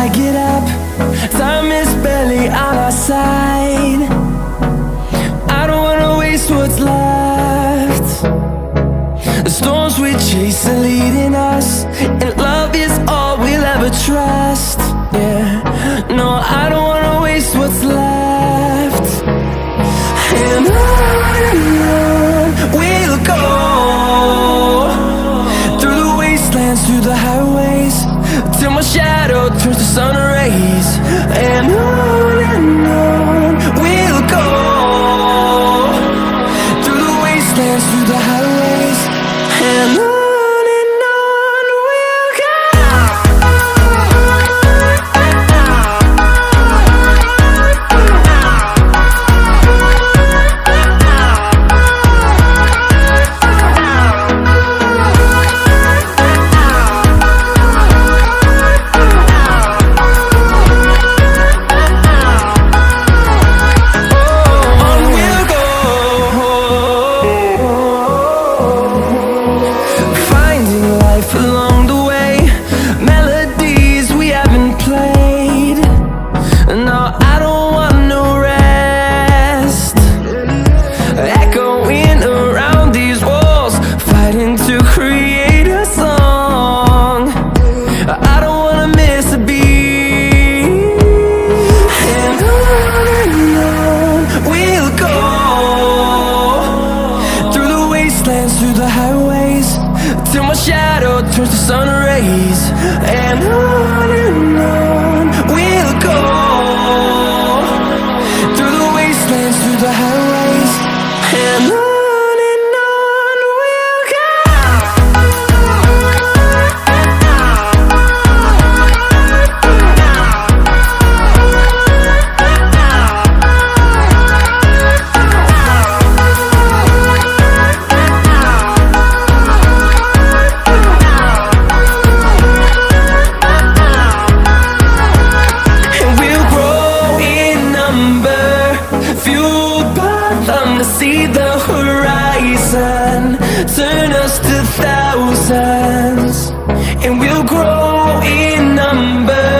I get up, time is barely on our side. I don't wanna waste what's left. The storms we chase are leading us, and love is all we'll ever trust. Yeah, no, I don't wanna waste what's left. And on we'll go, through the wastelands, through the highways, till my shadow turns to sun rays. And on we'll go, through the wastelands, through the highways, and on we'll go. Through the highways, till my shadow turns to sun rays. And on we'll go, through the wastelands, through the highways, and on we'll go. See the horizon turn us to thousands, and we'll grow in number,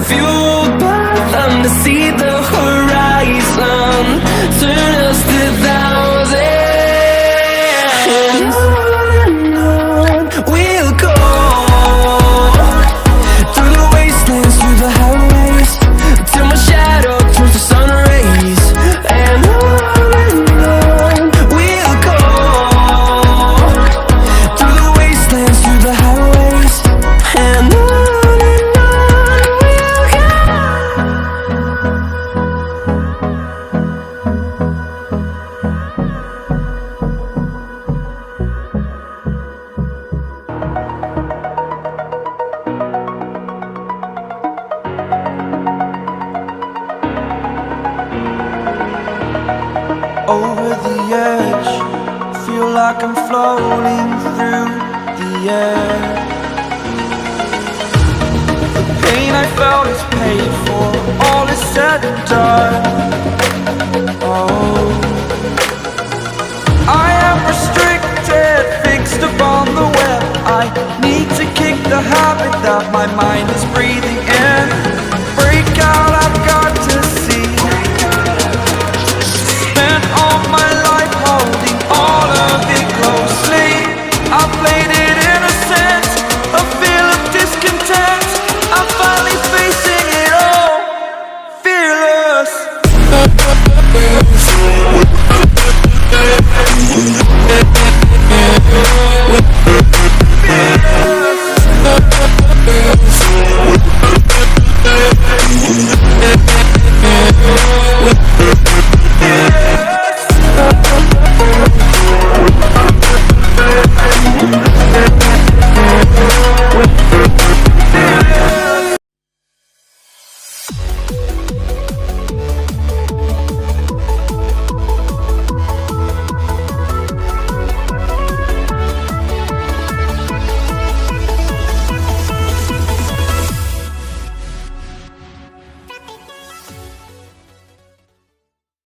fueled by them. To see the horizon turn us to thousands, and on we'll go, through the wastelands, through the highways, till my shadow turns to sun rays. And over the edge, feel like I'm floating through the air. The pain I felt is paid for, all is said and done. Oh, I am restricted, fixed upon the web. I need to kick the habit that my mind is breathing in. Break out, I've got to see. Spent all my life holding all of it closely. I played it innocent, a feel of discontent. I'm finally facing it all, fearless.